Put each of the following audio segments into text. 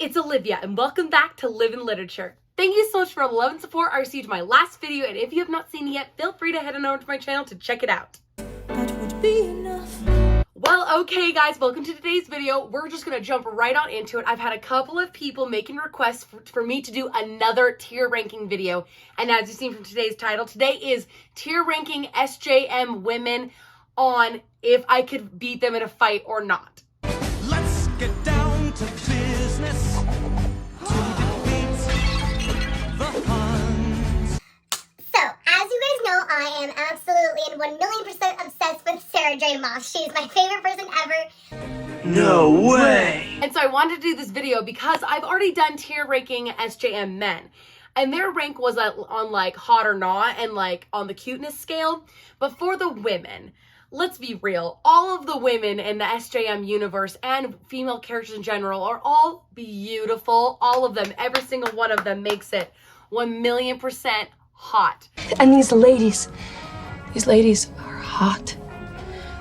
it's Olivia, and welcome back to Live in Literature. Thank you so much for all the love and support I received my last video, and if you have not seen it yet, feel free to head on over to my channel to check it out. That would be enough. Well, okay guys, welcome to today's video. We're just gonna jump right on into it. I've had a couple of people making requests for me to do another tier ranking video, and as you've seen from today's title, today is tier ranking SJM women on if I could beat them in a fight or not. Let's get down to business to defeat the Huns. So, as you guys know, I am absolutely and 1,000,000% obsessed with Sarah J. Maas. She's my favorite person ever. No way! And so I wanted to do this video because I've already done tier ranking SJM men. And their rank was on like hot or not and like on the cuteness scale. But for the women, let's be real, all of the women in the SJM universe and female characters in general are all beautiful. All of them, every single one of them makes it 1,000,000% hot. And these ladies are hot.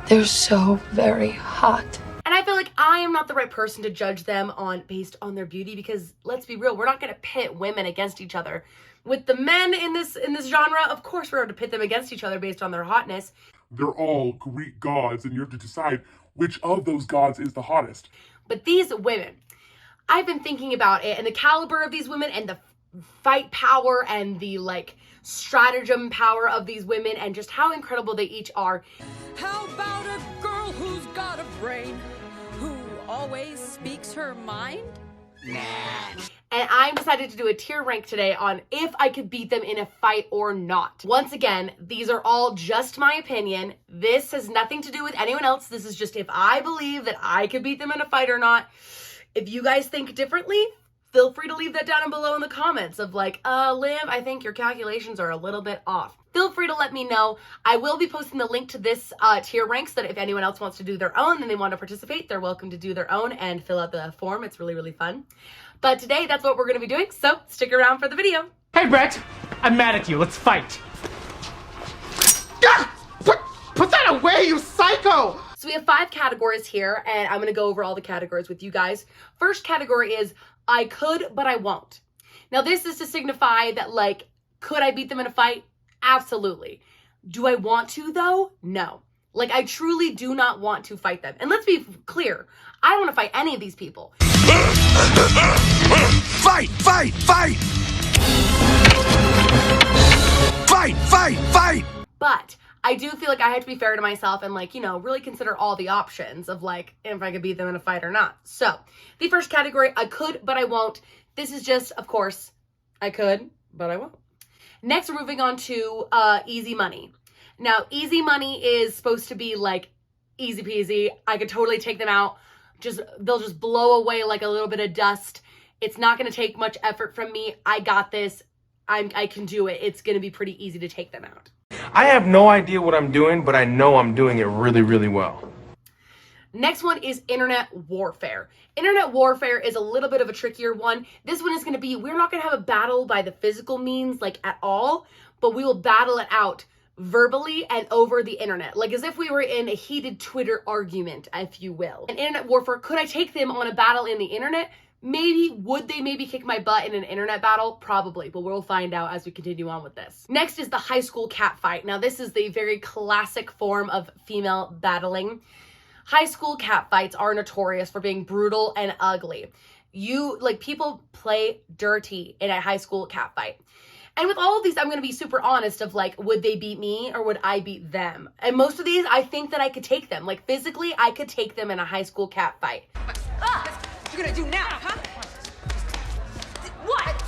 They're so very hot. And I feel like I am not the right person to judge them based on their beauty, because let's be real, we're not going to pit women against each other. With the men in this genre, of course we're going to pit them against each other based on their hotness. They're all Greek gods, and you have to decide which of those gods is the hottest. But these women, I've been thinking about it, and the caliber of these women, and the fight power, and the like stratagem power of these women, and just how incredible they each are. How about a girl who's got a brain, who always speaks her mind? And I decided to do a tier rank today on if I could beat them in a fight or not. Once again, these are all just my opinion. This has nothing to do with anyone else. This is just if I believe that I could beat them in a fight or not. If you guys think differently, feel free to leave that down below in the comments of like, Liv, I think your calculations are a little bit off. Feel free to let me know. I will be posting the link to this tier rank so that if anyone else wants to do their own and they want to participate, they're welcome to do their own and fill out the form. It's really, really fun. But today, that's what we're going to be doing, so stick around for the video. Hey, Brett! I'm mad at you. Let's fight. Ah! Put that away, you psycho! So we have 5 categories here, and I'm going to go over all the categories with you guys. First category is, I could, but I won't. Now, this is to signify that, like, could I beat them in a fight? Absolutely. Do I want to, though? No. Like, I truly do not want to fight them. And let's be clear, I don't want to fight any of these people. Fight! Fight! Fight! Fight! Fight! Fight! But I do feel like I have to be fair to myself and, like, you know, really consider all the options of, like, if I could beat them in a fight or not. So, the first category, I could, but I won't. This is just, of course, I could, but I won't. Next, we're moving on to easy money. Now, easy money is supposed to be, like, easy peasy. I could totally take them out. They'll just blow away like a little bit of dust. It's not going to take much effort from me. I got this. I can do it. It's going to be pretty easy to take them out. I have no idea what I'm doing, but I know I'm doing it really, really well. Next one is internet warfare. Internet warfare is a little bit of a trickier one. This one is going to be, we're not going to have a battle by the physical means, like at all, but we will battle it out verbally and over the internet, like as if we were in a heated Twitter argument, if you will. In internet warfare, could I take them on a battle in the internet? Maybe. Would they maybe kick my butt in an internet battle? Probably, but we'll find out as we continue on with this. Next is the high school cat fight. Now, this is the very classic form of female battling. High school cat fights are notorious for being brutal and ugly. People play dirty in a high school cat fight. And with all of these, I'm going to be super honest of like, would they beat me or would I beat them? And most of these, I think that I could take them. Like physically, I could take them in a high school cat fight. What you gonna do now, huh? What?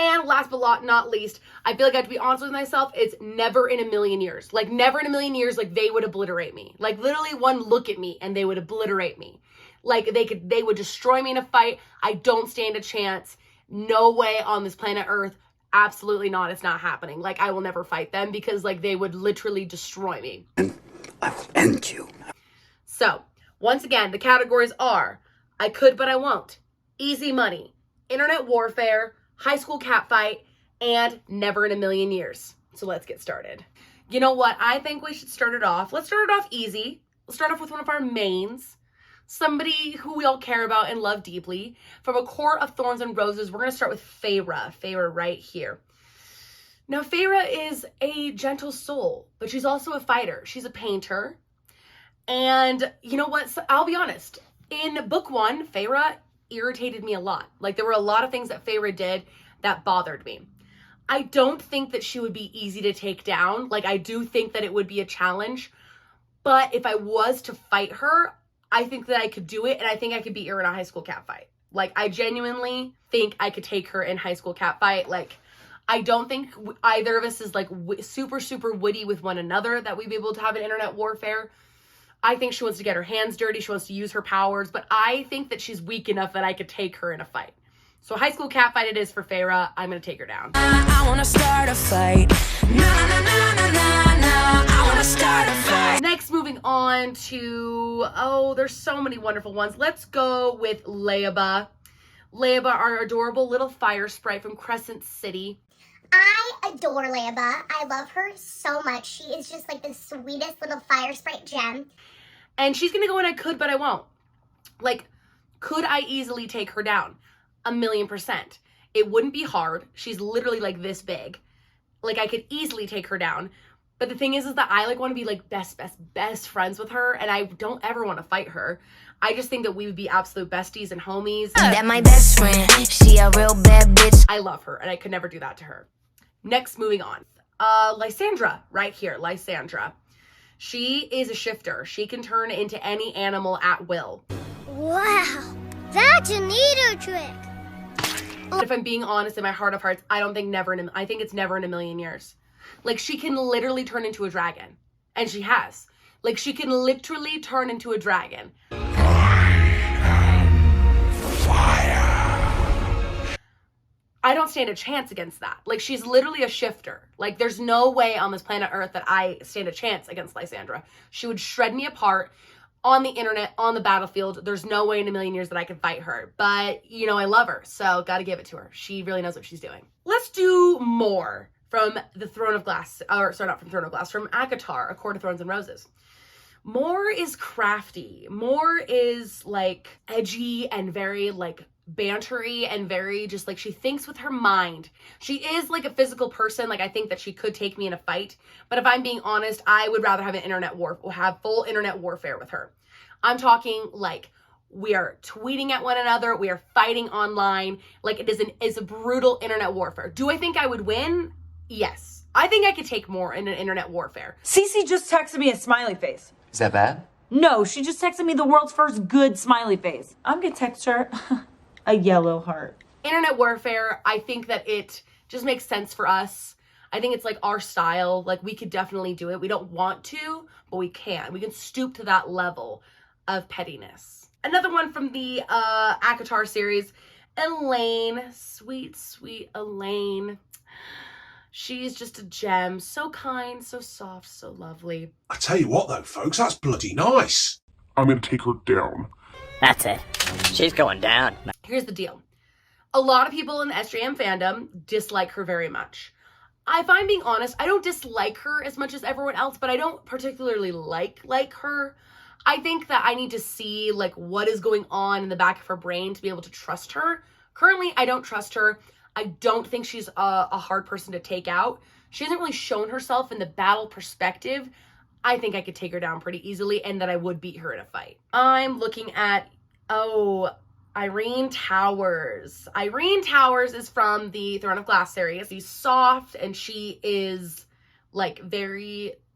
And last but not least, I feel like I have to be honest with myself, it's never in a million years. Like never in a million years, like they would obliterate me. Like literally one look at me and they would obliterate me. Like they would destroy me in a fight. I don't stand a chance. No way on this planet Earth. Absolutely not. It's not happening. Like I will never fight them because like they would literally destroy me. And I will end you. So once again, the categories are I could, but I won't. Easy money, internet warfare, high school cat fight, and never in a million years. So let's get started. You know what? I think we should start it off. Let's start it off easy. Let's start off with one of our mains. somebody who we all care about and love deeply. From a court of thorns and roses, we're going to start with Feyre. Feyre right here. Now, Feyre is a gentle soul, but she's also a fighter. She's a painter. And you know what? So I'll be honest. In book 1, Feyre irritated me a lot. Like, there were a lot of things that Feyre did that bothered me. I don't think that she would be easy to take down. Like, I do think that it would be a challenge. But if I was to fight her, I think that I could do it. And I think I could beat her in a high school cat fight. Like, I genuinely think I could take her in high school cat fight. Like, I don't think either of us is like super witty with one another that we'd be able to have an internet warfare. I think she wants to get her hands dirty. She wants to use her powers. But I think that she's weak enough that I could take her in a fight. So high school cat fight it is for Feyre. I'm going to take her down. I wanna start a fight. I wanna start a fight. Next, moving on to, oh, there's so many wonderful ones. Let's go with Leia. Leia, our adorable little fire sprite from Crescent City. I adore Leia. I love her so much. She is just like the sweetest little fire sprite gem. And she's going to go in I could, but I won't. Like, could I easily take her down? 1,000,000%. It wouldn't be hard. She's literally like this big. Like, I could easily take her down. But the thing is that I like want to be like best friends with her. And I don't ever want to fight her. I just think that we would be absolute besties and homies. That my best friend, she a real bad bitch. I love her and I could never do that to her. Next, moving on. Lysandra, right here, Lysandra. She is a shifter. She can turn into any animal at will. Wow, that's a neato trick. If I'm being honest, in my heart of hearts, I think it's never in a million years. Like, she can literally turn into a dragon. And she has. Like, she can literally turn into a dragon. I don't stand a chance against that. Like, she's literally a shifter. Like, there's no way on this planet Earth that I stand a chance against Lysandra. She would shred me apart on the internet, on the battlefield. There's no way in a million years that I could fight her. But, you know, I love her, so gotta give it to her. She really knows what she's doing. Let's do more from the Throne of Glass. Or, sorry, not from Throne of Glass. From ACOTAR, A Court of Thorns and Roses. Moore is crafty. Moore is, like, edgy and very, like, bantery and very just like she thinks with her mind. She is like a physical person. Like, I think that she could take me in a fight, but if I'm being honest, I would rather have have full internet warfare with her. I'm talking like we are tweeting at one another, we are fighting online. Like, it's a brutal internet warfare. Do I think I would win? Yes. I think I could take more in an internet warfare. Cece just texted me a smiley face. Is that bad? No, she just texted me the world's first good smiley face. I'm gonna text her a yellow heart. Internet warfare, I think that it just makes sense for us. I think it's like our style. Like, we could definitely do it. We don't want to, but we can. We can stoop to that level of pettiness. Another one from the ACOTAR series, Elaine. Sweet, sweet Elaine. She's just a gem. So kind, so soft, so lovely. I tell you what though, folks, that's bloody nice. I'm going to take her down. That's it. She's going down. Here's the deal. A lot of people in the SJM fandom dislike her very much. If I'm being honest, I don't dislike her as much as everyone else, but I don't particularly like her. I think that I need to see like what is going on in the back of her brain to be able to trust her. Currently, I don't trust her. I don't think she's a hard person to take out. She hasn't really shown herself in the battle perspective. I think I could take her down pretty easily and that I would beat her in a fight. I'm looking at, Irene Towers. Irene Towers is from the Throne of Glass series. She's soft and she is like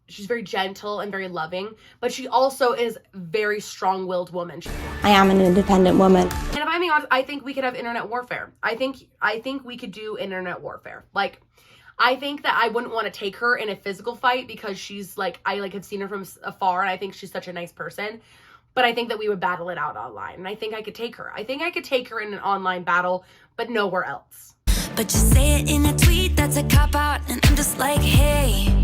she's very gentle and very loving, but she also is very strong-willed woman. I am an independent woman. And if I'm being honest, I think we could have internet warfare. I think we could do internet warfare. Like, I think that I wouldn't want to take her in a physical fight because she's like, I like have seen her from afar and I think she's such a nice person. But I think that we would battle it out online. And I think I could take her. I think I could take her in an online battle, but nowhere else. But you say it in a tweet, that's a cop-out. And I'm just like, hey,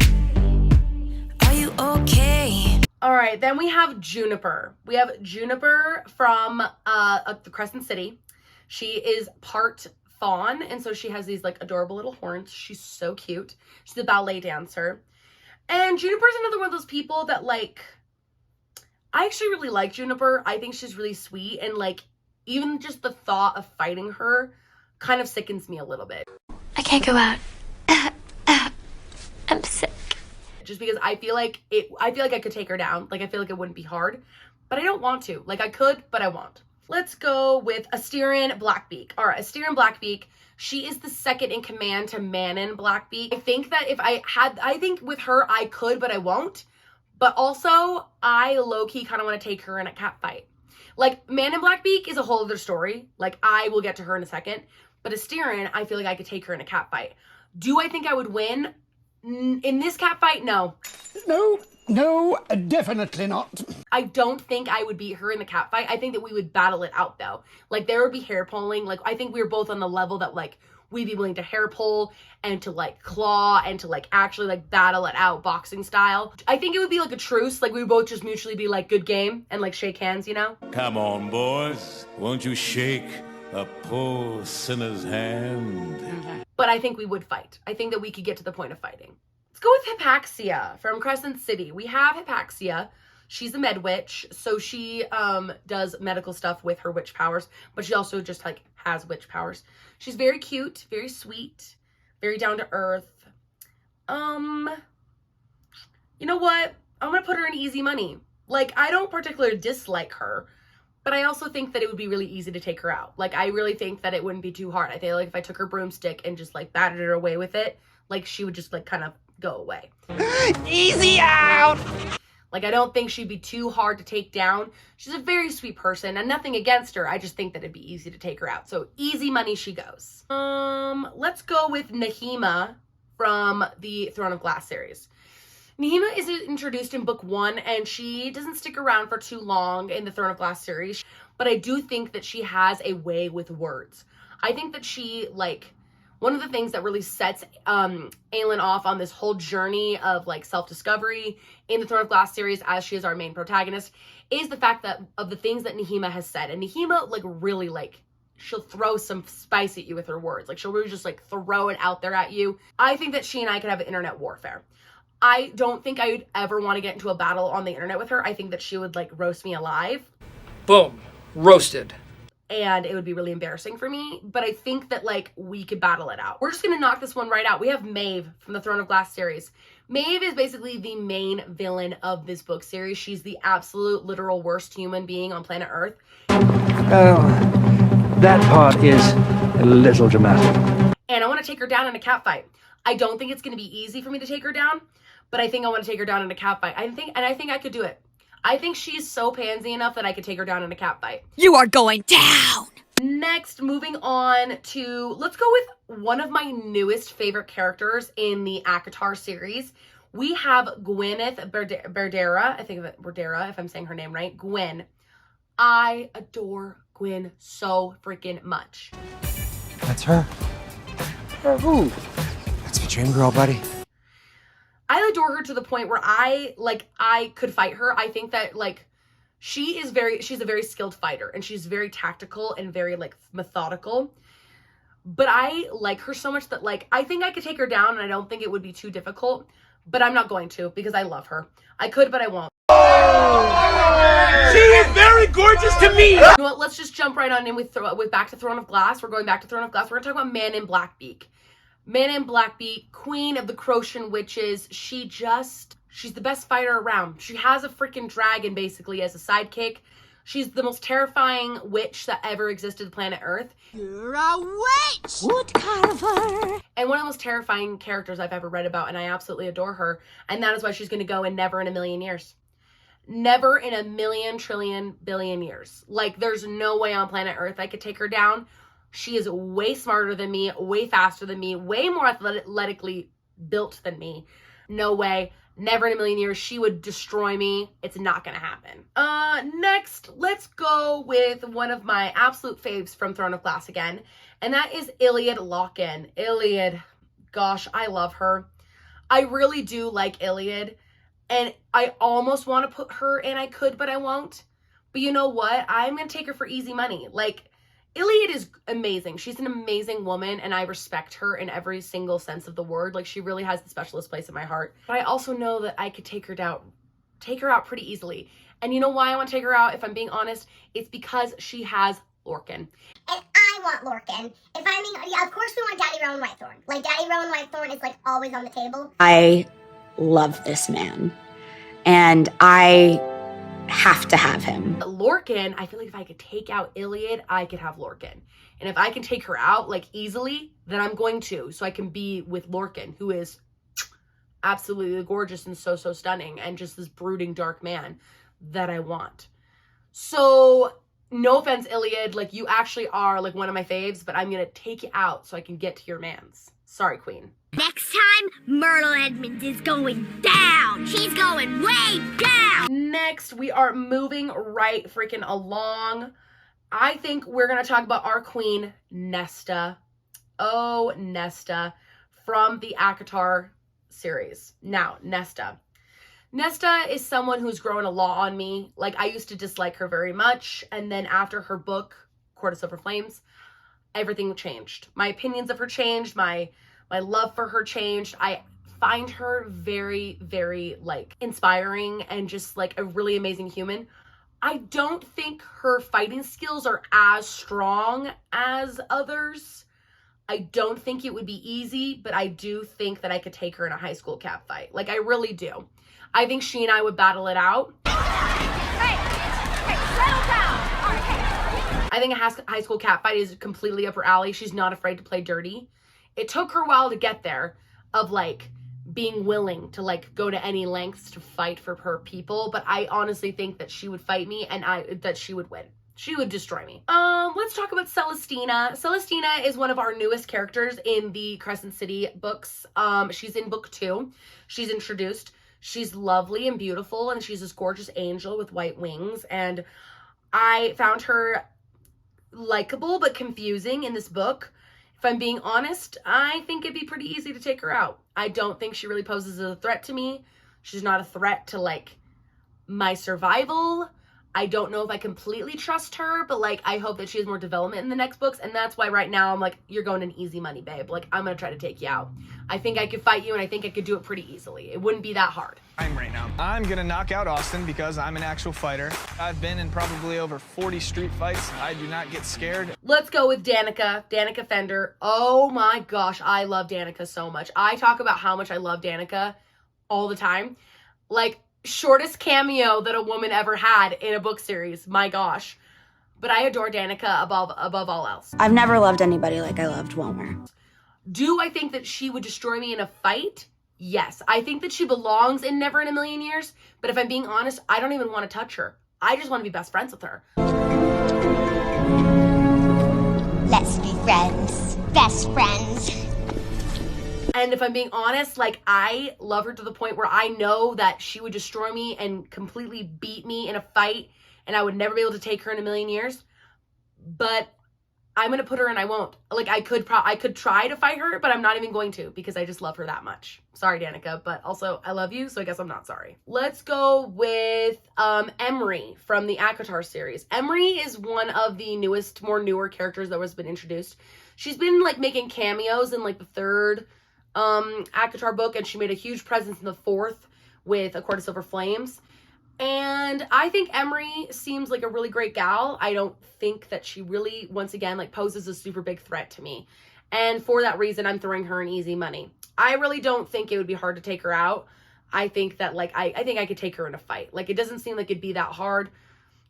are you okay? All right, then we have Juniper. We have Juniper from the Crescent City. She is part fawn, and so she has these like adorable little horns. She's so cute. She's a ballet dancer. And Juniper's another one of those people that like, I actually really like Juniper. I think she's really sweet, and like even just the thought of fighting her kind of sickens me a little bit. I can't go out. I'm sick. Just because I feel like I could take her down. Like I feel like it wouldn't be hard, but I don't want to. Like I could, but I won't. Let's go with Asterin Blackbeak. All right, Asterin Blackbeak. She is the second in command to Manon Blackbeak. I think that if I think with her I could, but I won't. But also, I low-key kind of want to take her in a cat fight. Like, Manon Blackbeak is a whole other story. Like, I will get to her in a second. But Asterin, I feel like I could take her in a cat fight. Do I think I would win? In this cat fight, no. No, definitely not. I don't think I would beat her in the cat fight. I think that we would battle it out, though. Like, there would be hair pulling. Like, I think we were both on the level that, like, we'd be willing to hair pull and to, like, claw and to, like, actually, like, battle it out boxing style. I think it would be, like, a truce. Like, we would both just mutually be, like, good game and, like, shake hands, you know? Come on, boys. Won't you shake a poor sinner's hand? But I think we would fight. I think that we could get to the point of fighting. Let's go with Hypaxia from Crescent City. We have Hypaxia. She's a med witch, so she does medical stuff with her witch powers, but she also just like has witch powers. She's very cute, very sweet, very down to earth. You know what? I'm gonna put her in easy money. Like, I don't particularly dislike her, but I also think that it would be really easy to take her out. Like, I really think that it wouldn't be too hard. I feel like if I took her broomstick and just like batted her away with it, like she would just like kind of go away. Easy out! Like, I don't think she'd be too hard to take down. She's a very sweet person and nothing against her. I just think that it'd be easy to take her out. So easy money she goes. Let's go with Nahema from the Throne of Glass series. Nahema is introduced in book 1 and she doesn't stick around for too long in the Throne of Glass series, but I do think that she has a way with words. I think that she, like, one of the things that really sets Elaine off on this whole journey of like self-discovery in the Throne of Glass series, as she is our main protagonist, is the fact that of the things that Nahema has said. And Nahema, like, really, like, she'll throw some spice at you with her words. Like, she'll really just like throw it out there at you. I think that she and I could have internet warfare. I don't think I would ever want to get into a battle on the internet with her. I think that she would like roast me alive. Boom. Roasted. And it would be really embarrassing for me, but I think that like we could battle it out. We're just gonna knock this one right out. We have Maeve from the Throne of Glass series. Maeve is basically the main villain of this book series. She's the absolute literal worst human being on planet Earth. Oh, that part is a little dramatic. And I want to take her down in a cat fight. I don't think it's gonna be easy for me to take her down, but I think I want to take her down in a cat fight. I think I could do it. I think she's so pansy enough that I could take her down in a cat fight. You are going down! Next, moving on to, let's go with one of my newest favorite characters in the ACOTAR series. We have Gwyneth Berdera. I think of it Berdera, if I'm saying her name right. Gwen. I adore Gwen so freaking much. That's her. Who? That's the dream girl, buddy. I adore her to the point where I could fight her. I think that like she's a very skilled fighter and she's very tactical and very like methodical. But I like her so much that like I think I could take her down and I don't think it would be too difficult, but I'm not going to because I love her. I could, but I won't. She is very gorgeous to me! You know what? Let's just jump right on in with back to Throne of Glass. We're going back to Throne of Glass. We're gonna talk about Manon Blackbeak. Manon Blackbeak, queen of the Crocian witches. She's the best fighter around. She has a freaking dragon basically as a sidekick. She's the most terrifying witch that ever existed on planet Earth. You're a witch! Wood carver! And one of the most terrifying characters I've ever read about, and I absolutely adore her. And that is why she's going to go in never in a million years. Never in a million, trillion, billion years. Like, there's no way on planet Earth I could take her down. She is way smarter than me, way faster than me, way more athletically built than me. No way. Never in a million years. She would destroy me. It's not gonna happen. Next, let's go with one of my absolute faves from Throne of Glass again. And that is Iliad Lock-In. Iliad, gosh, I love her. I really do like Iliad. And I almost want to put her in I could, but I won't. But you know what? I'm gonna take her for easy money. Like, Iliad is amazing. She's an amazing woman and I respect her in every single sense of the word. Like, she really has the specialist place in my heart. But I also know that I could take her out pretty easily. And you know why I want to take her out, if I'm being honest? It's because she has Lorcan. And I want Lorcan. If I mean, yeah, of course we want Daddy Rowan Whitethorn. Like, Daddy Rowan Whitethorn is, like, always on the table. I love this man, and I have to have him. Lorcan, I feel like if I could take out Iliad, I could have Lorcan. And if I can take her out, like, easily, then I'm going to. So I can be with Lorcan, who is absolutely gorgeous and so stunning, and just this brooding dark man that I want. So, no offense, Iliad, like, you actually are, like, one of my faves, but I'm gonna take you out so I can get to your mans. Sorry, queen. Next time, Myrtle Edmonds is going down. She's going way down. Next, we are moving right freaking along. I think we're going to talk about our queen, Nesta. Oh, Nesta, from the ACOTAR series. Now, Nesta. Nesta is someone who's grown a lot on me. Like, I used to dislike her very much, and then after her book, Court of Silver Flames, everything changed. My opinions of her changed. My love for her changed. I find her very, very, like, inspiring and just, like, a really amazing human. I don't think her fighting skills are as strong as others. I don't think it would be easy, but I do think that I could take her in a high school cat fight. Like, I really do. I think she and I would battle it out. Hey, settle down. Okay. I think a high school cat fight is completely up her alley. She's not afraid to play dirty. It took her a while to get there, of, like, being willing to, like, go to any lengths to fight for her people, but I honestly think that she would fight me and that she would win. She would destroy me. Let's talk about Celestina. Celestina is one of our newest characters in the Crescent City books. She's in book 2. She's introduced. She's lovely and beautiful, and she's this gorgeous angel with white wings, and I found her likable but confusing in this book. If I'm being honest, I think it'd be pretty easy to take her out. I don't think she really poses a threat to me. She's not a threat to, like, my survival. I don't know if I completely trust her, but, like, I hope that she has more development in the next books, and that's why right now I'm like, you're going an easy money, babe. Like, I'm gonna try to take you out. I think I could fight you, and I think I could do it pretty easily. It wouldn't be that hard. Right now, I'm gonna knock out Austin because I'm an actual fighter. I've been in probably over 40 street fights. I do not get scared. Let's go with Danica, Danica Fender. Oh my gosh, I love Danica so much. I talk about how much I love Danica all the time. Like, shortest cameo that a woman ever had in a book series. My gosh. But I adore Danica above all else. I've never loved anybody like I loved Wilmer. Do I think that she would destroy me in a fight? Yes. I think that she belongs in Never in a Million Years, but if I'm being honest, I don't even want to touch her. I just want to be best friends with her. Let's be friends. Best friends. And if I'm being honest, like, I love her to the point where I know that she would destroy me and completely beat me in a fight, and I would never be able to take her in a million years. But I'm going to put her in, I won't. Like, I could try to fight her, but I'm not even going to because I just love her that much. Sorry, Danica, but also I love you, so I guess I'm not sorry. Let's go with Emery from the ACOTAR series. Emery is one of the newer characters that has been introduced. She's been, like, making cameos in, like, the 3rd ACOTAR book, and she made a huge presence in the 4th with A Court of Silver Flames. And I think Emery seems like a really great gal. I don't think that she really, once again, like, poses a super big threat to me. And for that reason, I'm throwing her in easy money. I really don't think it would be hard to take her out. I think that, like, I think I could take her in a fight. Like, it doesn't seem like it'd be that hard.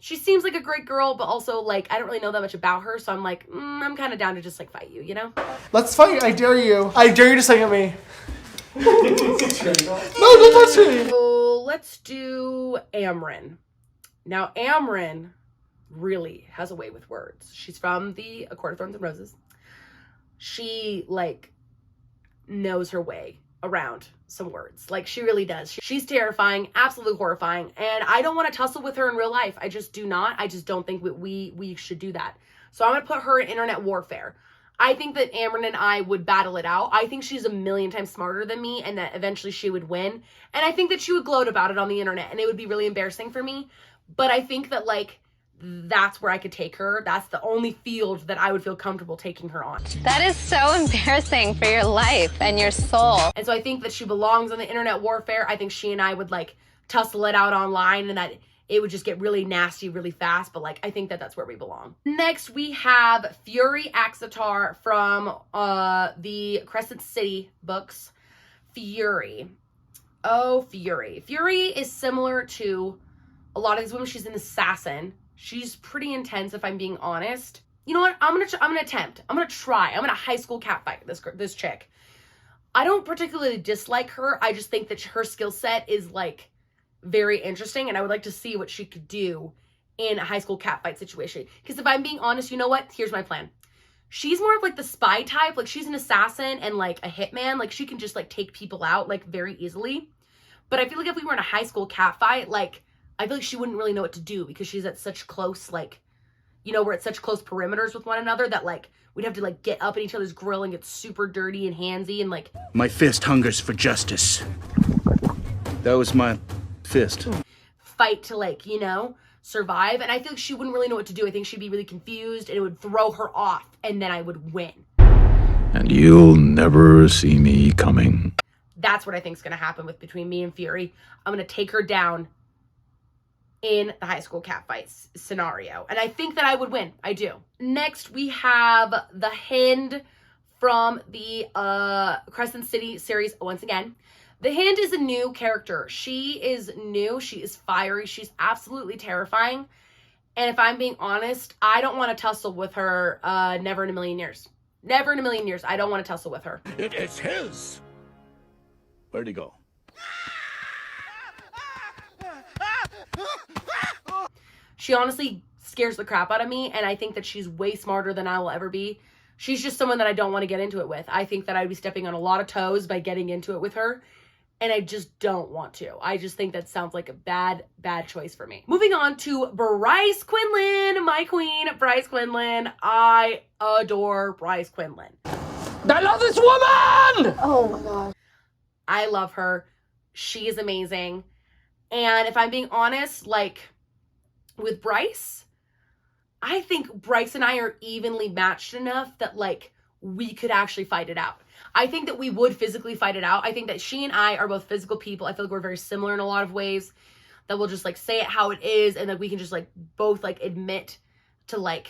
She seems like a great girl, but also, like, I don't really know that much about her. So I'm like, I'm kind of down to just, like, fight you, you know? Let's fight. I dare you. I dare you to swing at me. No, don't touch me. So let's do Amryn. Now, Amryn really has a way with words. She's from the A Court of Thorns and Roses. She, like, knows her way around some words. Like, she really does. She's terrifying, absolutely horrifying, and I don't want to tussle with her in real life. I just do not. I just don't think we should do that. So I'm going to put her in internet warfare. I think that Amryn and I would battle it out. I think she's a million times smarter than me, and that eventually she would win. And I think that she would gloat about it on the internet, and it would be really embarrassing for me. But I think that, like, that's where I could take her. That's the only field that I would feel comfortable taking her on. That is so embarrassing for your life and your soul. And so I think that she belongs on the internet warfare. I think she and I would, like, tussle it out online, and that it would just get really nasty really fast, but like I think that that's where we belong. Next we have Fury Axitar from the Crescent City books. Fury. Oh, Fury. Fury is similar to a lot of these women. She's an assassin. She's pretty intense, if I'm being honest. You know what? I'm gonna attempt. I'm gonna try. I'm gonna high school catfight this chick. I don't particularly dislike her. I just think that her skill set is like very interesting, and I would like to see what she could do in a high school catfight situation. Because if I'm being honest, you know what? Here's my plan. She's more of like the spy type. Like she's an assassin and like a hitman. Like she can just like take people out like very easily. But I feel like if we were in a high school catfight, like I feel like she wouldn't really know what to do because she's at such close, like, you know, we're at such close perimeters with one another that like we'd have to like get up in each other's grill and get super dirty and handsy and like. My fist hungers for justice. That was my fist. Fight to like, you know, survive. And I feel like she wouldn't really know what to do. I think she'd be really confused and it would throw her off and then I would win. And you'll never see me coming. That's what I think is going to happen between me and Fury. I'm going to take her down in the high school catfight scenario. And I think that I would win. I do. Next, we have the Hind from the Crescent City series once again. The Hind is a new character. She is new. She is fiery. She's absolutely terrifying. And if I'm being honest, I don't want to tussle with her never in a million years. Never in a million years. I don't want to tussle with her. It is his. Where'd he go? She honestly scares the crap out of me, and I think that she's way smarter than I will ever be. She's just someone that I don't want to get into it with. I think that I'd be stepping on a lot of toes by getting into it with her, and I just don't want to. I just think that sounds like a bad choice for me. Moving on to Bryce Quinlan, my queen, Bryce Quinlan. I adore Bryce Quinlan. I love this woman! Oh my God. I love her. She is amazing. And if I'm being honest, like with Bryce, I think Bryce and I are evenly matched enough that like we could actually fight it out. I think that we would physically fight it out. I think that she and I are both physical people. I feel like we're very similar in a lot of ways, that we'll just like say it how it is and that we can just like both like admit to like,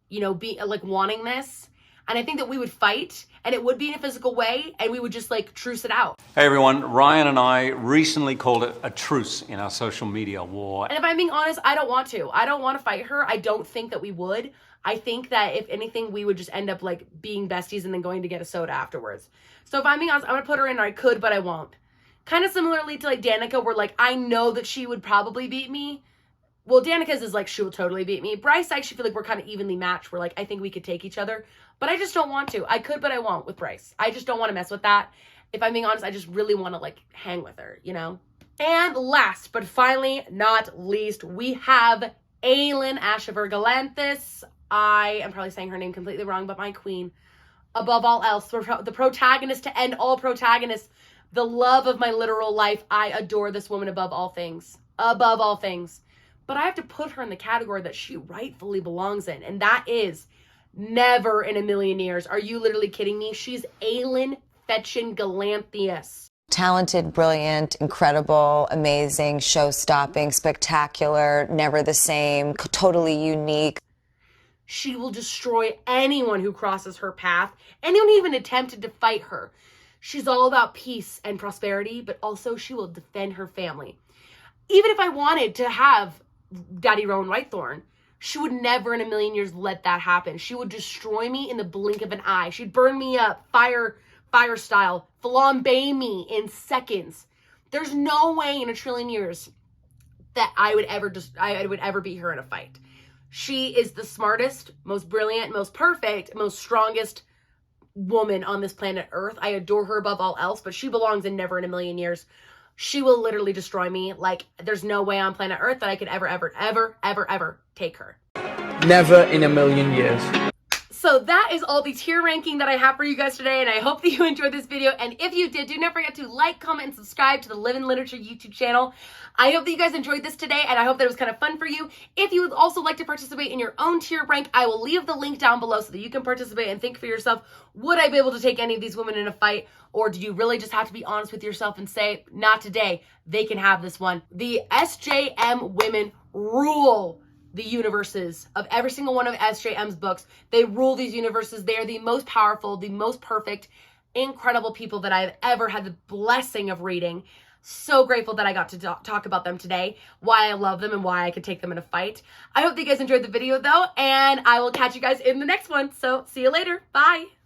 you know, be like wanting this. And I think that we would fight, and it would be in a physical way, and we would just like truce it out. Hey everyone, Ryan and I recently called it a truce in our social media war. And if I'm being honest, I don't want to. I don't want to fight her. I don't think that we would. I think that if anything, we would just end up like being besties and then going to get a soda afterwards. So if I'm being honest, I'm gonna put her in, or I could, but I won't. Kind of similarly to like Danica, where like I know that she would probably beat me. Well, Danica's is like, she will totally beat me. Bryce, I actually feel like we're kind of evenly matched. Where like, I think we could take each other. But I just don't want to. I could, but I won't with Bryce. I just don't want to mess with that. If I'm being honest, I just really want to like hang with her, you know? And last, but finally not least, we have Elaine Ashever Galanthus. I am probably saying her name completely wrong, but my queen. Above all else, the protagonist to end all protagonists. The love of my literal life. I adore this woman above all things. Above all things. But I have to put her in the category that she rightfully belongs in. And that is never in a million years. Are you literally kidding me? She's Elaine Fetchin Galanthius. Talented, brilliant, incredible, amazing, show-stopping, spectacular, never the same, totally unique. She will destroy anyone who crosses her path. Anyone who even attempted to fight her. She's all about peace and prosperity, but also she will defend her family. Even if I wanted to have Daddy Rowan Whitethorn, she would never in a million years let that happen. She would destroy me in the blink of an eye. She'd burn me up, fire style, flambe me in seconds. There's no way in a trillion years that I would ever beat her in a fight. She is the smartest, most brilliant, most perfect, most strongest woman on this planet Earth. I adore her above all else, but she belongs in never in a million years. She will literally destroy me. Like, there's no way on planet Earth that I could ever take her. Never in a million years. So that is all the tier ranking that I have for you guys today, and I hope that you enjoyed this video. And if you did, do not forget to like, comment, and subscribe to the Living Literature YouTube channel. I hope that you guys enjoyed this today, and I hope that it was kind of fun for you. If you would also like to participate in your own tier rank, I will leave the link down below so that you can participate and think for yourself, would I be able to take any of these women in a fight? Or do you really just have to be honest with yourself and say, not today, they can have this one? The SJM women rule the universes of every single one of SJM's books. They rule these universes. They are the most powerful, the most perfect, incredible people that I've ever had the blessing of reading. So grateful that I got to talk about them today, why I love them and why I could take them in a fight. I hope that you guys enjoyed the video though, and I will catch you guys in the next one. So see you later. Bye.